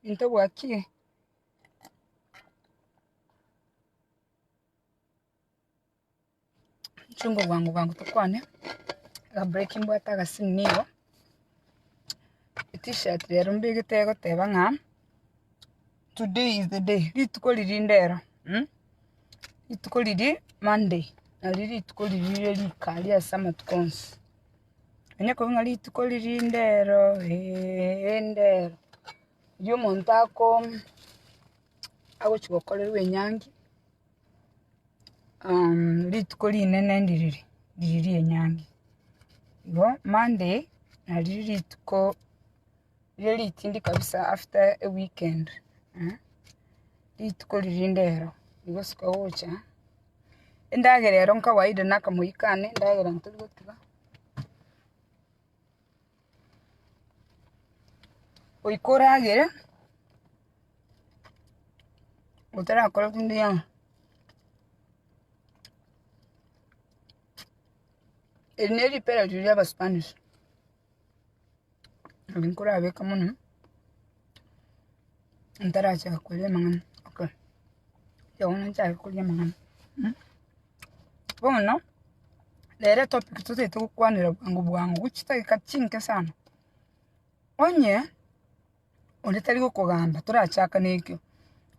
into bwakie chungo wangu tukwane ga breaking bwata ga sinniyo t-shirt rero mbigitego teba nga today is the day rituko lirindero rituko liri Monday na rituko liri likali ya sama tukonsi anyako nga rituko lirindero endero yo montako ago chikokorerwe enyangi rituko linene ndiriri enyangi go Monday na rituko really tindi kabisa after a weekend rituko lirindero igo sikawocha endagerero nkawaida nakamuikane ndagera ntugutiba oikoragere utara akora kundi ya eneri pera juri aba Spanish alinkora abeka muno ntara cha kulia mangana okay ya ona cha kulia mangana bono lere topic tuti tukwanira bwangu kuchita kachinke sana onye onetari gukugamba turachaka nekyo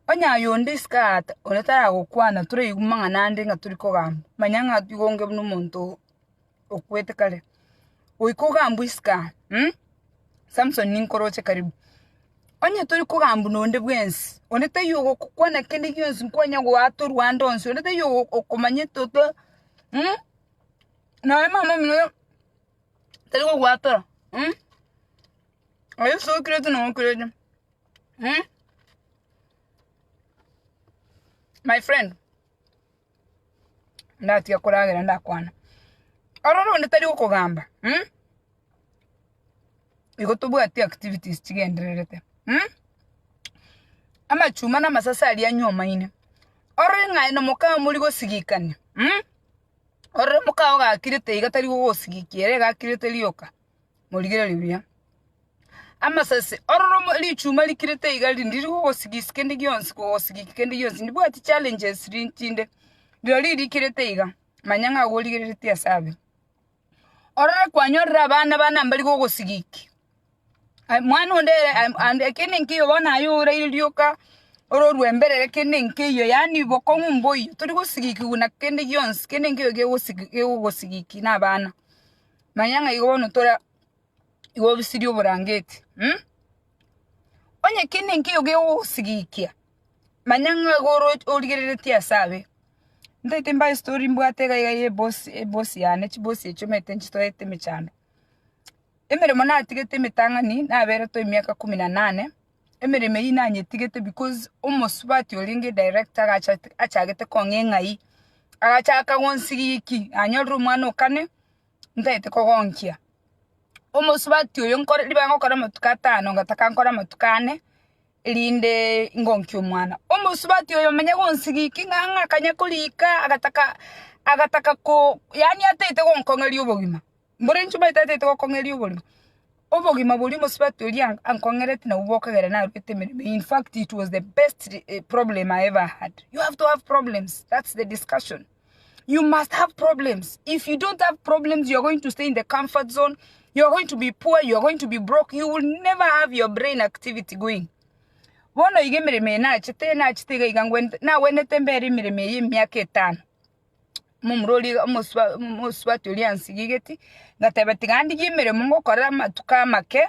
onya yonde skata onetara gukwana turi igumanga nande nga turi kugamba manyanga tugonge buno muntu okwete kale oikugamba iska Samson ninkoroche karibu onye turi kugamba nonde bwensi onete yogo kukwana kende gyonsi nkonya go ato Rwanda onsi onete yogo okomanye toto na mama mino tari go ato ayo so create no create my friend ndati yakoragera ndakwana aroro ndetari kugamba igotubwati activities chigendererete ama chuma na masasa ali anyoma ine ore ngai no muka muri go sigikane ore muka ga kirite igatari go sigikire ga kirite lioka murigere libya ama sase ore li chuma likirite igali ndiri go sigiskende gyonsi go sigikende gyonsi ndibwati challenges rintinde ndiri likirite iga manyanga go ligirite asabe ore kwanyorra bana mbali go sigiki mwana ondere ande kenenkiyo bona ayura ilioka ororwe emberere kenenkiyo yani bokongu mboyi turi gusigiki una kende gyons kenenkiyo ge gusigiki nabana manyanga igono tora igo bisirio burangeti onye kenenkiyo ge gusigikia manyanga goro origerere tia sabe ndete mba story mbwatega ye boss yane chiboss echomete nchitoete michando emeremo natigete mitangani nabere to imiaka 18 emeremo yinanye tigete because umusubati olinge director achagete kongengai agachaka gonsigiki anyoru mwana okane ndaite kogonkia umusubati oyo nkore libango kora matukatano ngataka nkora matukane linde ngonkyo mwana umusubati oyo menya gonsigiki nganga kanya kulika agataka ko yani atete gonkongeli ubogima mbore nchuma itate to kongeli obogima buli musubati oli ankongerete na ubokagera na rutemereme. In fact it was the best problem I ever had. You have to have problems. That's the discussion. You must have problems. If you don't have problems, you're going to stay in the comfort zone. You're going to be poor, you're going to be broke. You will never have your brain activity going. Wono igemereme na chitega igangwente na wenetembere mireme y'imyaka 5 mumroli muswati oliansigigeti ngatebati gandi gimere mungo kora matuka make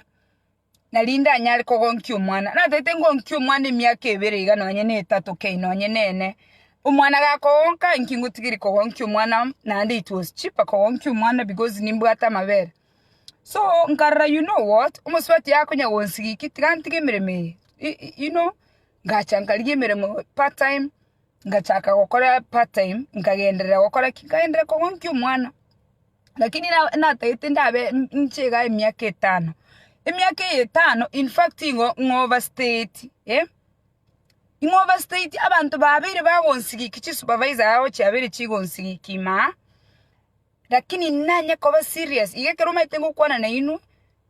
nalinda anyali kogonki umwana na tete ngonki umwana emyaka 2 iga nonye ne 3 ke nonye nene umwana gakonka inkingutigiri kogonki umwana nandi it was cheaper kogonki umwana because nimbwata mabere so nkarra you know what umuswati yako nyawonsigiki tiganti gemereme you know ngachankali gemeremo part time ngachaka gukora part time ngagenderera gukora kikaendera kogonki umwana lakini na tete ndabe nchega emyaka 5 emyaka 5 in fact ngo overstate overstate abantu babiri bagonsigiki ki supervisor yawo cyabiri kigonsigiki ma lakini nanya koba serious igekero maitengo kwana na inu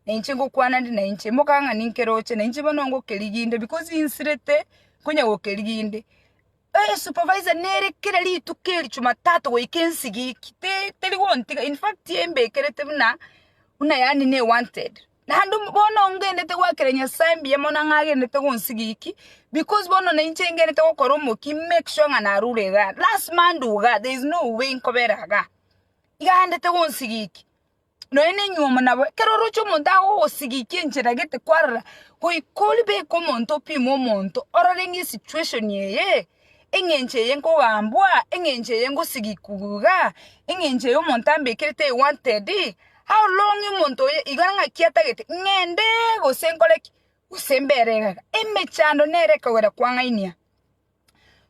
na inche ngokwana ndi na inche mokanga ninkeroche na inche banongo keliginde because insirete kunya gokeliginde supervisor nere kera li tukeli chuma tato go ikensigi kite teliwontiga in fact yembe kerete una yani ne wanted na handu bono ngende te wakerenya sambi yamona ngagende te gonsigiki because bono na inche ngende te gokoromo ki make sure ngana rule ga last man do ga there is no way nkobera ga igande te gonsigiki no ene nyuma nabo keroro chumo ndawo osigiki nchera gete kwarra ko ikoli be ko monto pi mo monto oralengi situation yeye engenche yengo wambwa engenche yengo sigikuga engenche yo montambe kerete wanted how long you monto iganga kiata gete ngende go senkole usembere emechando nereka wera kwangainia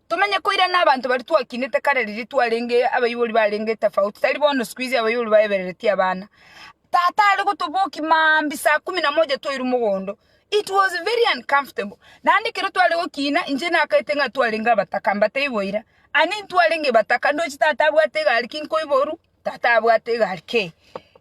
tumenye ko ira nabantu bari twakinete kareriri twarenge abayibuli barenge tafauti tari bono squeeze abayibuli bayebereti abana tata ali kutuboki mambi saa 11 to irumugondo. It was very uncomfortable. Nandi kero twale okina inje nakaitenga twalenga bataka mbate iboira. Ani twalenge bataka ndo chitata bwatega alikinko iboru tata bwatega alike.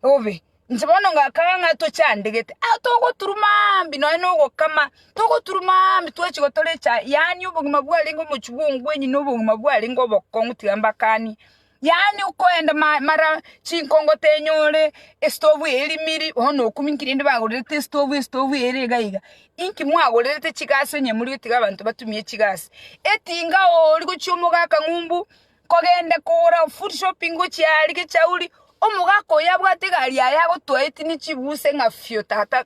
Ove nzibono ngakanga to chandegete atoko turumambi no eno kama toko turumambi twachikotolecha yani ubuguma bwalengo muchubungu enyi no buguma bwalengo bokonguti ambakani. Yani ukoenda mara chinkongo tenyole estovu elimiri ono kuminkirinde bagorete estovu erega inki mwagorete chigase nyemuri tiga abantu batumye chigase etinga oli kuchumuga kangumbu kogende kora food shopping cyari ke chauli omugako yabwatega ali ayago toeti ni chibuse ngafyo tata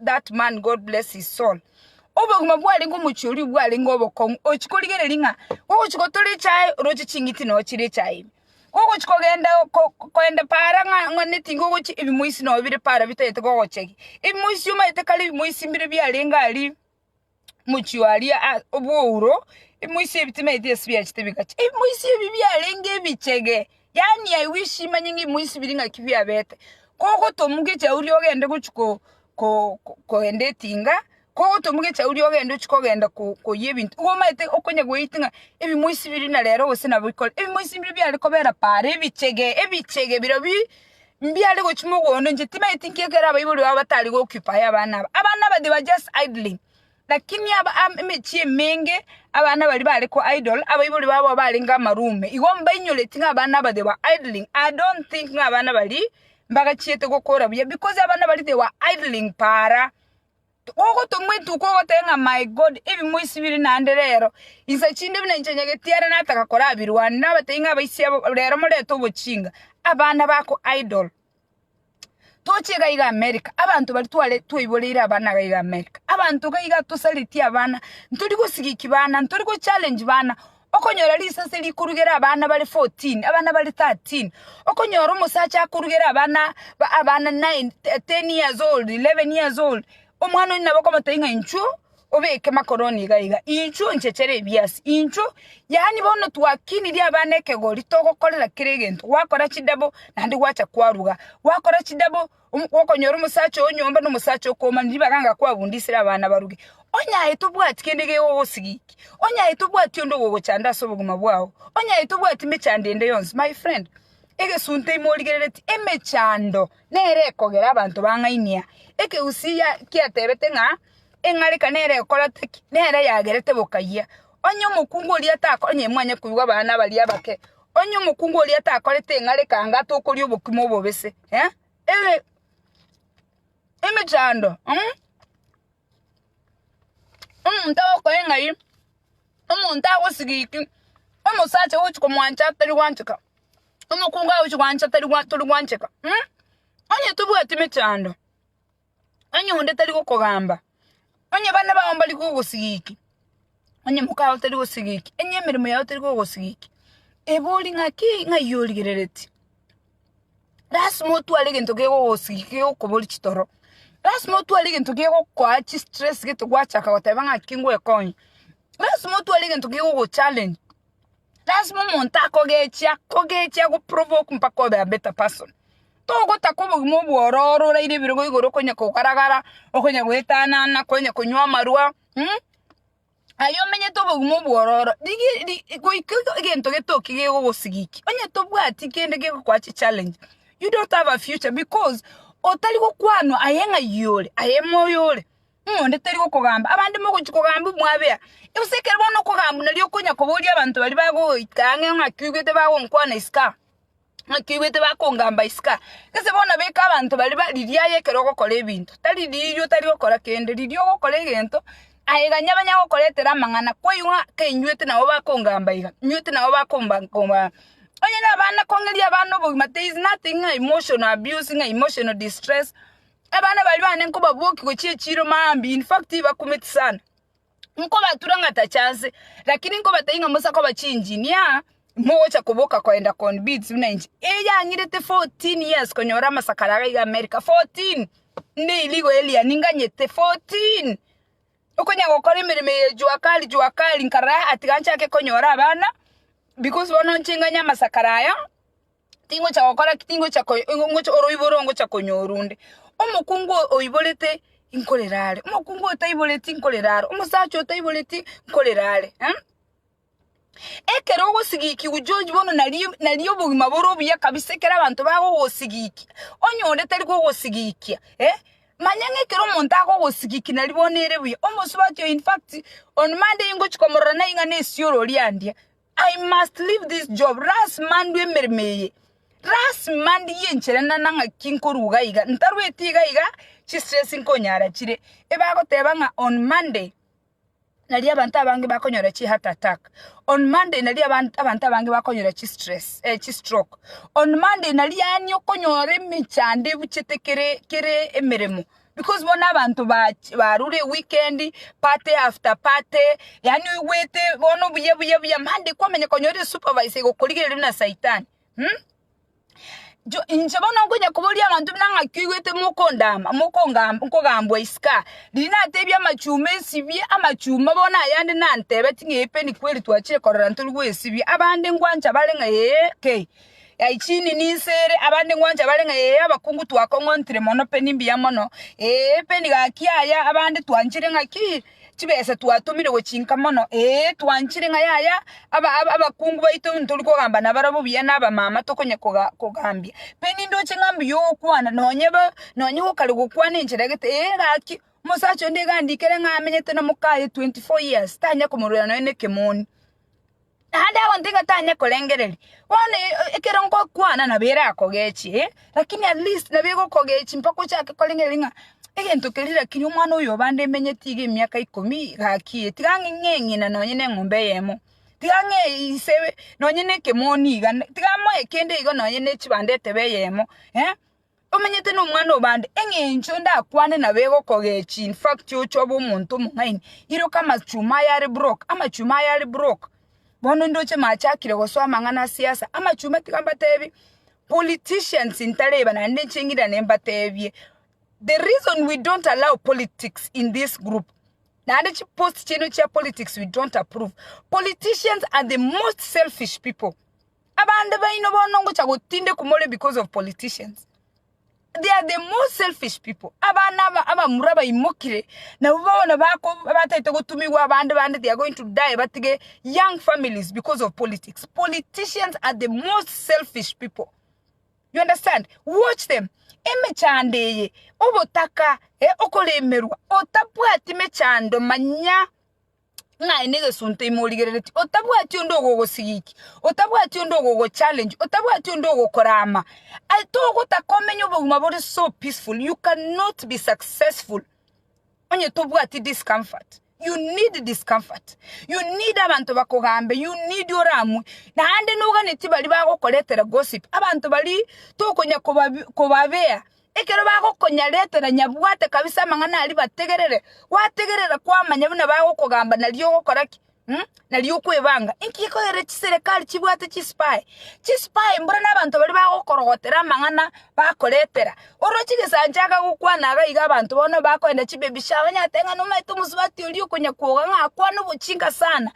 that man God bless his soul obaguma bwali ngo muchuri bwali ngo bokong ochikoligere linga wo chikotole chai rochi chingiti no chire chai Gogo chikogenda para ngone tingo gochi ibimuisi no bire para bitete gogo cheki ibimuisi yuma itekali ibimuisi mbire byalenga ali muchiwali obuuro ibimuisi ebitime idesbi achitebikachi ibimuisi byalenga bichege yani I wish manyingi ibimuisi biringa kibya bete gogo tomuge cha uri ogende guchiko ko ende tinga ko tomuge cha uri ogende uchikogenda ko yebintu gomaite okonya goitinga ebimuisi biri na rero wose nabikora ebimuisi biri byari kobera pare ebichege birobi mbyali go chumugondo nje tima itinkekera abayibuli babatali go occupy abana they were just idling lakini emechie menge abana bali ko idle abayibuli babo balinga marume igomba inyoletinga abana they were idling. I don't think abana bali mbaga chiete gokora bya because abana bali they were idling para Ogo tumwitu ko tenga my God ebi muisi biri nanderero insa chinde bina nchanyage tiara nataka kora abirwana nabatenga abaisi rero moleto bochinga abana bako idol tochega iga America abantu bali twale twibolera abana ga iga America abantu ga iga tosaliti abana nturi gusigiki bana nturi go challenge bana okonyora lisa seli kurugera abana bali 14 abana bali 13 okonyora umusacha kurugera abana 9 10 years old 11 years old omwana ni nabako matainga incho obeke makoroni gaiga incho nchechere bias incho yani bono twakini lia baneke goli toko kolera kiregento wakora chidabo nandi wacha kwaruga wakora chidabo okonyora umusacho onyomba no musacho koma ndibaganga kwabundisira abana baruge onya etubwati kendege osigiki onya etubwati ndo gogo chanda sobuguma bwawo onya etubwati mechandende yonse my friend ege sunte imoligereti emechando nere kogera abantu bangainia eke usiya kiatebete nga engalika nere kolateki nere yagerete bokaya onyo mukungu oli atako onye mwanya kuwa bana bali abake onyo mukungu oli atako lete ngalika ngato okoli obukimo bobese emechando ntawo ko engai ntawo sigiki omusache uchi komwancha tali wanchika omukunga uchi wancha tali wanchika onye tubwati mechando onye hunde tali kugamba onye bana ba ombali kugusigiki onye mukawo tali kusigiki enye mirimo yawo tali kugusigiki eboli ngaki ngayoligereti rasmo tu alege ntoke kugusigiki okoboli chitoro rasmo tu alege ntoke kwa chi stress geto gwacha ka watabanga kingo ekonye rasmo tu alege ntoke ku challenge rasmo monta kogecha ku provoke mpako be a better person togo takobo mo bwororo ra ire birogo igoro konya ko karagara okonya gwetana na konya kunywa marua ayo menye tobo mo bwororo digi go igento geto kige go sigiki onye tobwati kende ge kwa challenge you don't have a future because otali gokwano ayenga yole ayemo yole nde tali gokogamba abandi mo kugamba mwabea usekere bono kogamba nali okunya koboli abantu bali bago ikange ngakigwete bago nkwana iska ngakigwete bakongamba iska kase bona beka abantu bali liriaye kero gokora ebintu tali lirio tali gokora kende lirio gokora egento ayeganya banya gokoretera mangana koyunga kenyuete nabo bakongamba iga nyuete nabo bakomba komba onye na bana kongelia abana obugima there is nothing emotional abuse emotional distress abana bali bane nko babuki ko chiro mambi in fact bakumeti sana nko baturanga ta chance lakini nko batayinga musa ko bachinjinia mocha kuboka kwenda con beats mnanji eya ngirete 14 years konyora masakara ga America 14 ndi iligo elia ninganyete 14 okonya gokora imirimo jua kali nkara atigancha ke konyora abana because bono nchinganya masakaraya tingo cha gokora kitingo cha ngocho oroiborongo cha konyorunde omukungu oibolete inkolerare omukungu otaibolete inkolerare omusacho otaibolete inkolerare ekero gosigiki ujoji bono naliyo bugima borobiya kabise kera abantu bago gosigiki onyonde tari go gosigiki manyange kero montago gosigiki nalibonere buya omusubatyo in fact on Monday ingo chikomorana inga nesioro liandia I must leave this job ras mandwe mermeye ras mandi yencherana nanga kinkoruga iga ntarwetiga iga chi stressing konyara chire ebago tebanga on Monday nali abantu abange bakonyora chi heart attack on Monday nali abantu abange bakonyora chi stress chi stroke on Monday nali ani okonyore michande buchetekere kere emeremo because bona abantu barure weekend party after party yani wete bono buye Monday kwamenye konyore supervisor gokoligere na saitani jo injabona ngonya kuboli abantu nanga kiwete mukongambwa iska lina tebya amachume sibye amachuma bona yandi nantebe tingepe ni kweli twachire korora ntulwe sibye abande ngwanja balenga ke yaichini nisere abande ngwanja balenga abakungu twakongontire mono penimbi ya mono peni gakiaya abande twanchire ngaki chibese twatumire gochinka mono twanchire ngayaya abakungu baito ntuli kogamba nabarabo biya naba mama tokonya kogambia peni ndoche ngambi yo kwana nonye ukali gukwana injiragete gaki musacho ndigandikere ngamenyete no mukaye 24 years tanya kumurura none kemoni hada wantinga tanya kolengereri one ekero nko kwana na bera akogechi lakini at least na bego kogechi mpako chake kolengeringa egento kelira kiri umwana uyo bande menyetiga emyaka 10 gakie tigange ngengi na nonye ngombe yemo tigange isebe nonye nekemoni iga tigamo ekende igo nonye nechibande tebe yemo omenyete no mwana obande engencho ndakwane na bego kogechi in fact yo chobo umuntu mungaini iro kama chuma yari broke bono ndoche machakire goswa mangana siasa amachuma tigamba tebi politicians intaleba na ndechingira nemba tebye. The reason we don't allow politics in this group, now that you post cha politics, we don't approve. Politicians are the most selfish people. Abande ba inobonongo cha gotinde kumole because of politicians. They are the most selfish people. Aba muraba imokire na ubona bako abataite gotumiwa abande they are going to die batige young families because of politics. Politicians are the most selfish people. You understand? Watch them. Emechandeye obotaka okolemerwa otapwati mechando manya nge sunte imoligereti otapwati ondogo gosigiki otapwati ondogo go challenge otapwati ondogo korama altogo takomenyo boguma bori so peaceful. You cannot be successful when you topwati discomfort. You need discomfort. You need abantu bakogambe. You need yoramu. Na hande noga nitibali bago koletera gossip. Abantu bali tokonya kobabea. Ekero bago konya letera nyabwate kabisa mangana ali bategerere. Wategerera kwa manyabuna bago kogamba naliyo gokoraki. Naliyo kwebanga. Inkiko ere chiserekali chibwate chispy. Chispy mbona nabantu bali bago korogotera mangana bakoletera. Orochige sanjaga gukwana ga iga abantu bono bakoenda chibebisha abanyatenga no maito musubati oli okunya kuoga ngakwa no buchinga sana.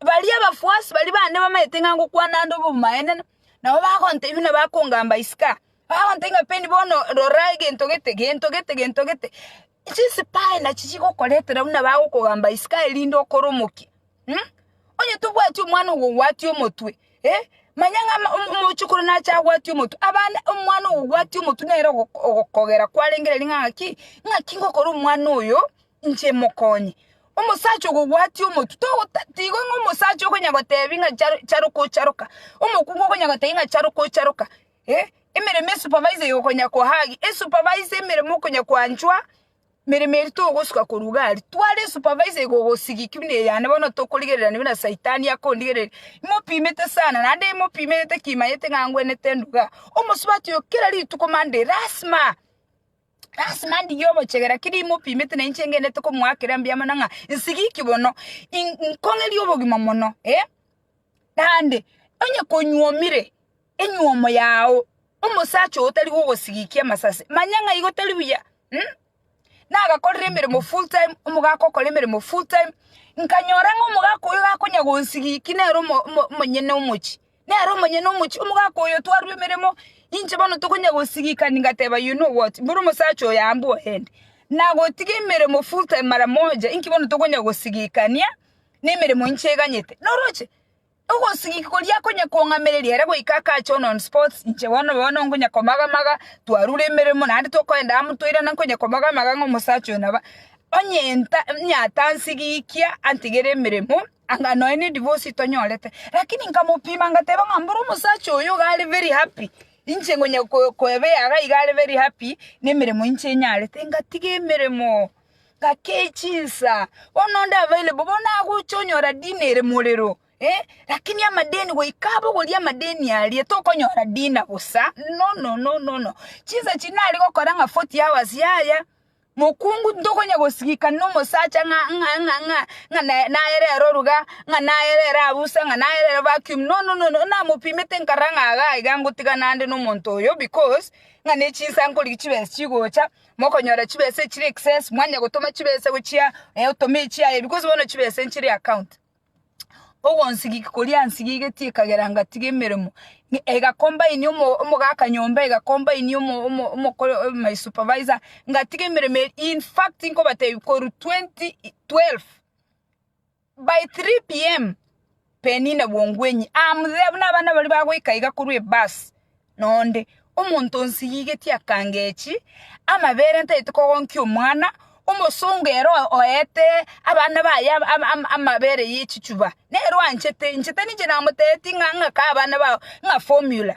Bali abafuasi bali bande bamaitenga gukwana ndo bumaene na bakonte ibina bakongamba iska. Bakontenga peni bono roraige gentogete. Chispy na chichiko koletera una bago kogamba iska elindo koromoki. Onye tubwati umwana wo wati omotwe manyanga umuchukuru na chagwati umutu abana umwana ugwati umutu nero okogera kwalengere ngaki ngokora umwana uyo nje mokonye umusacho gugwati umutu to tigo ngumusacho konyagotebi nga charuka umukungu konyagotebi nga charuka emere me supervisor yokonya ko hagi supervisor emere mukonya kwanjwa mere to gosuka ko rugari twale supervisor go sigikibine yana bono to kuligerera ni bina saitani yakondigerera mupimete sana nande mupimete kimayete ngangwe netenduga umusubati yo kira li tukomande rasma ndi yobo chegera kiri mupimete na inchengene to komwakira mbya mananga nsigikibono nkongeli yobo gimamono nande onye konyuomire enyuomo yawo umusacho otali go sigikia masase manyanga igotali buya naga koremere mo full time umugako koremere mo full time nkanyora ngumugako yo gakonya gonsigi kinero monyene umuchi nero monyene umuchi umugako yo twarwemeremo inche bano tokonya gonsigi kaningateba you know what mburu musacho yambo hende nago tigemere mo full time mara moja inki bano tokonya gonsigi kania nemere mo incheganyete noroche ugo sigi kolia konya kongamereri era go ikaka chono on sports inche wono ngonya komaga twarure meremo nandi to kwenda amutoira nankonya komaga ngo musacho naba onyenta nyatansi kia antigere meremo anga no any divorce tonyolete lakini nkamupima ngateba ngamburu musacho yo gali very happy inche ngonya kwebe aga igali very happy nemeremo inche nyalete ngatige meremo gakechisa ononda available bona guchonyora dinere mulero lakini ya madeni go ikabo go ya madeni ali tokonyora dina busa no chiza chinali go koranga 40 hours yaya mukungu ndokonya go sigika no musacha nga na erero ruga nga na erera abusa nga na erera vacuum no na mupimete nkaranga aga igangutika nande no monto yo because nga ne chiza nkoli chibese chigocha mokonyora chibese chiri excess mwanya gutoma chibese guchia utome chia because wono chibese nchiri account nsigi kolia nsigi geti kageranga tigemeremo ega combine umugaka nyomba ega combine my supervisor ngatigemereme in fact inko bate ko 2012 by 3 p.m. penina bongwenyi amuzebuna abana bali bagwika iga kurwe bus nonde umuntu nsigi geti akangechi amabere ntaite ko gonki umwana umusungero oete abana baya amabere yichichuba nero anchete nije namuteti nga ka abana ba nga formula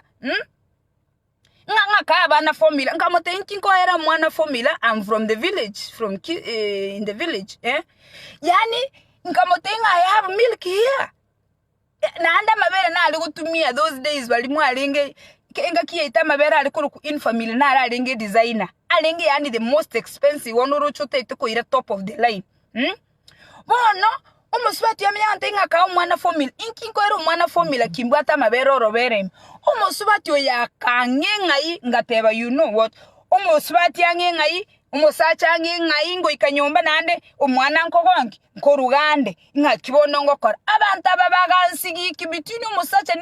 nga ka abana formula ngamutenti ko era mwana formula. I'm from the village in the village yani ngamutenga I have milk here na anda mabere na ali gutumia those days bali mwalinge kenga kieta mabere ali ku in family na ali nge designer alenge yani the most expensive one rochote itoko ira top of the line bono umusubati yamyante nga ka mwana formula inkinko ero mwana formula kimbwata mabere orobere umusubati yakangengai ngateba you know what umusubati yangengai umusacha ngengai ngo ikanyomba nande umwana nkogongi nkorugande ngakibono ngokora abantu ababagansi kibitini umusacha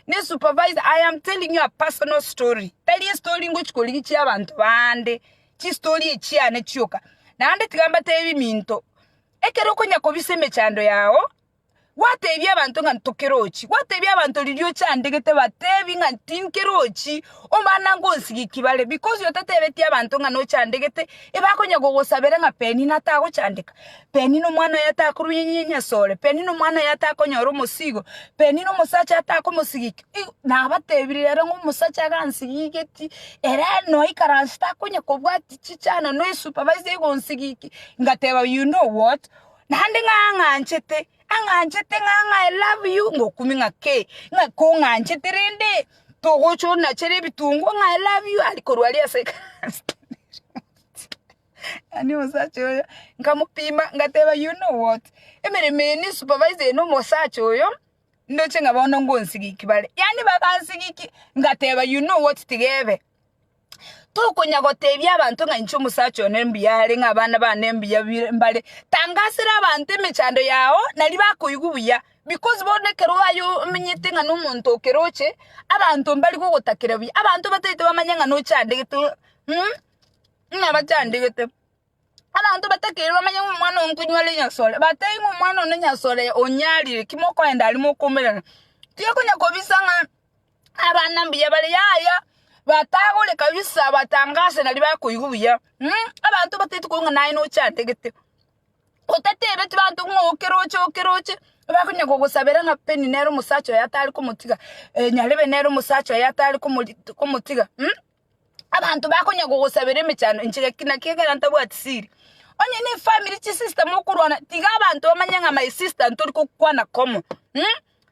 ne supervisor. I am telling you a personal story. Tell you story ngochikoli gichi abantu bande chi story echiane chyoka nande tigamba tebi minto ekero konya kobiseme chando yao watebi abantu nga ntokerochi watebi abantu lilyo chandegete batebi nga tinkerochi omana ngonsigi kibale because yotatebeti abantu nga no chandegete ebakonya gogosabera nga peni natago chandeka peni no mwana yatakurunyenya sole peni no mwana yatakonyora umusigo peni no musacha yatakomusigi na batebirira ngo musacha gansigigeti era no ikaransta konya kobwati chichana no supervisor gonsigi ngateba you know what nande nga anchete nga I love you ngokumi ngake ngako nganchete rende togocho na chere bitungo nga I love you alikorwali aseka ani musacho nkamupima ngateba you know what emere meni supervisor no musacho yo ndoche ngabona ngonsigi kibale yani bakansigi ngateba you know what tigebe tukonya gotebya abantu nga ncho musacho nembiyale ngabana banembiya mbale tangasira abantu emechando yao nali bakoyigubuya because bonekero ayo menyete nga n'umuntu okeroche abantu mbali ko gotakira buya abantu batete bamanyanga no chandegete batandegete abantu batakira bamanyanga umwana onkunywale nyasole batayinga umwana onenya sole onyalire kimoko enda alimo komerana tiyakonya kobisanga abana mbiya bali yaya batagole kabisa batangase nali bakuigubuya abantu batete kunga nayi no cyantegete otatebe tibantu ngokeroche bakunya kugusabera nka peni nero musacho yatali kumutiga nyalebe nero musacho yatali kumutiga abantu bakunya kugusabera emicano inchike kinakegera ntabwati siri onye ni family chi system okurwana tiga abantu bamanyanga my sister ntoli kukwana komo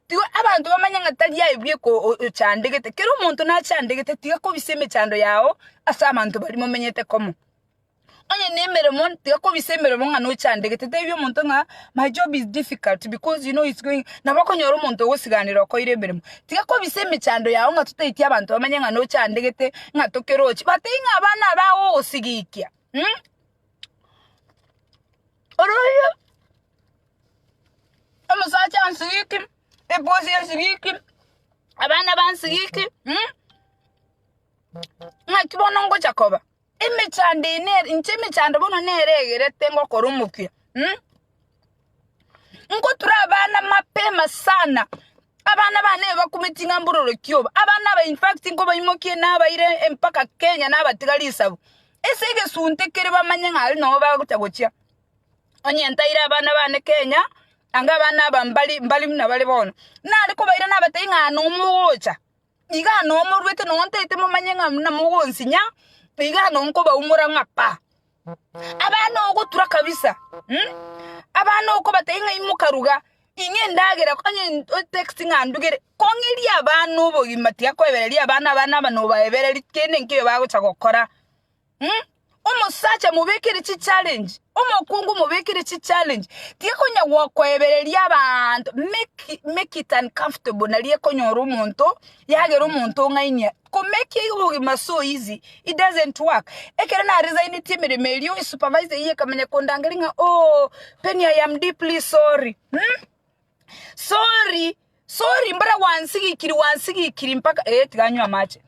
tigo abantu bamanyanga tali yayibye ko chandegete kero umuntu na chandegete tiga ko biseme chando yao asa abantu bali mumenyete komo onye nemere mon tiga ko bisemere monga no chandegete tebyo umuntu nga my job is difficult because you know it's going nabakonyora umuntu wosiganira ko iremeremo tiga ko biseme chando yao nga tutayiti abantu bamanyanga no chandegete nga tokerochi batinga abana bawo osigikia Oroyo Omusacha ansigiki ebosi ansigiki abana bansigiki Ngakibona ngo Jacoba imechande imechande bono neregere tengo korumukia ngo turabana mapema sana abana bane bakumitinga mburoro kyoba abana ba in fact ngo bayimokie nabayire empaka Kenya nabatigalisa esege suntekere bamanyanga ali no bagutagokia onye ntaira abana bane Kenya anga abana bambali muna bale bono nali ko bayira nabatayinga no mugocha iga no murwete no ntete mumanyanga na mugonsinya iga no nko ba umura ngapa abana ogutura kabisa abana uko batayinga imukaruga ingendagera konye text ngandugere kongeri abana ubo imati yakobereri abana bano baebereri kene nkiyo bagucha gukora Umusacha mubekere chi challenge umukungu mubekere chi challenge tikonya wakwebereri abantu make it uncomfortable naliye konyora umuntu yagera umuntu ngainya ko make it so easy it doesn't work ekere na resign timere melio supervisor iye kamenya kondangalinga Penny I am deeply sorry sorry mbara wansigikiri mpaka tiganywa mache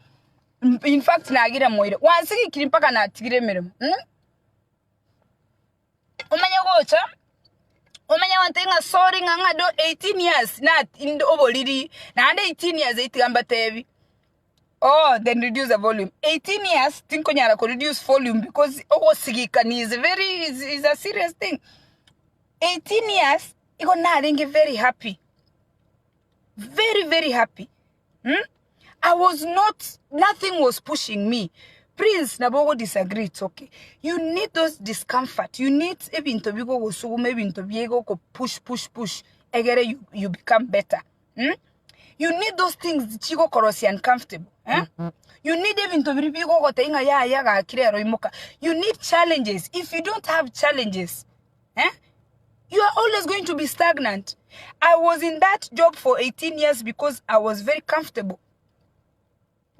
in fact nagira moire wansigi kiri mpaka natigire meremo umanya wantenga sorry nganga do 18 years na indo oboliri na 18 years itigamba tevi then reduce the volume 18 years tinko nyara ko reduce volume because ogosigika is a serious thing 18 years iko na ringe very happy very happy I was nothing was pushing me. Prince Nabogo disagree, it's okay. You need those discomfort. You need even to be go so maybe to be able to push. Egere you become better. You need those things chigo korosi uncomfortable. You need even to be go tenga ya kirero imoka. You need challenges. If you don't have challenges, you are always going to be stagnant. I was in that job for 18 years because I was very comfortable.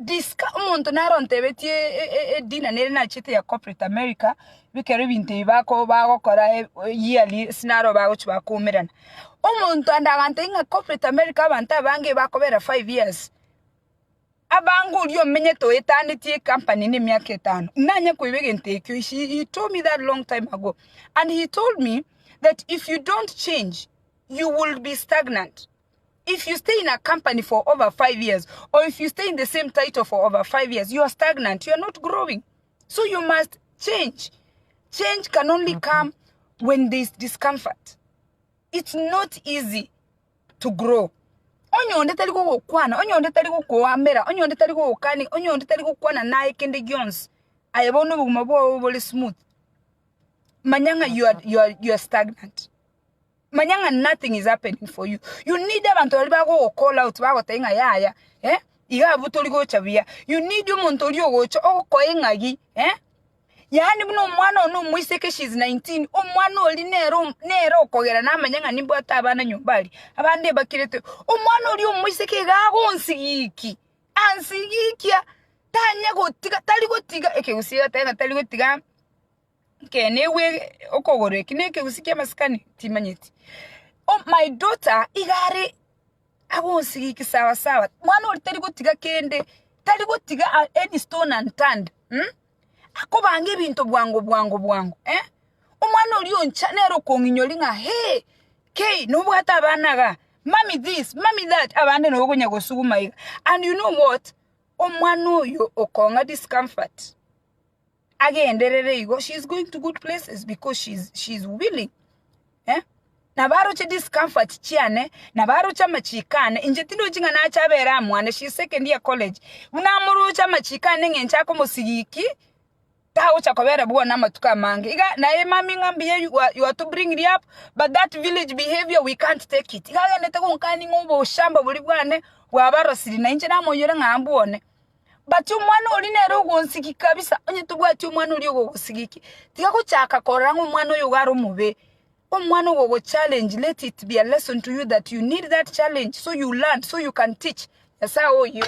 Umuntu narontebetie dina nere na chete ya corporate America bikere binte bako bagokora yearly sinaro bago chibakumirana umuntu andagante inga corporate America abantu bange bakobera 5 years abangu lyo menye to etanitie company ni myaka 5 nanye kuibege ntekyo he told me that long time ago and he told me that if you don't change you will be stagnant. If you stay in a company for over 5 years, or if you stay in the same title for over 5 years, you are stagnant. You are not growing. So you must change. Change can only come when there is discomfort. It's not easy to grow. Onyo ondetali go kwana, onyo ondetali go kuamera, onyo ondetali go kani, onyo ondetali go kwana nae kende gions. Ayebono bugumabo bole smooth. Manyanga you are stagnant. Manyanga nothing is happening for you. You need abantu balibago call out bago tenga yaya iga butoligo chabia. You need umuntu oliogocho okoenga gi yani buno mwana ono mwiseke she's 19 omwana oli nero okogera na manyanga nimbo atabana nyumbali abande bakirete omwana oli omwiseke gago nsigiki ansigikia tanya gotiga taligotiga ekeusiga tanga taligotiga kenewe okogore kineke usikia maskani timanyeti my daughter igare agonsigiki sawa mwana oli taligotiga kende taligotiga any stone unturned akobange bintu bwangu umwana oli oncha nero konginyolinga kei nubwo atabanaga Mommy this, mommy that. Abande no gonya gosuguma iga. And you know what? Omwana oyo okonga discomfort. Again, she's going to good places because she's willing. Eh? Nabaro che discomfort chiane, nabaro cha machikane, injetindo jinga na chabera mwane, she's second year college. Unamuru cha machikane ngenchako mosigiki, taho cha kobera buwa na matuka mange. Iga, na mami ngambiye, you are to bring it up, but that village behavior, we can't take it. Iga, netako nkani ngombo shamba bulibwane, wabaro siri na inje na moyora ngambuone. But umwana oli nero gonsiki kabisa onye tubwati umwana oli ogosigiki tiga kuchaka korango umwana oyo garo mube umwana ogo challenge, let it be a lesson to you that you need that challenge so you learn, so you can teach. That's how you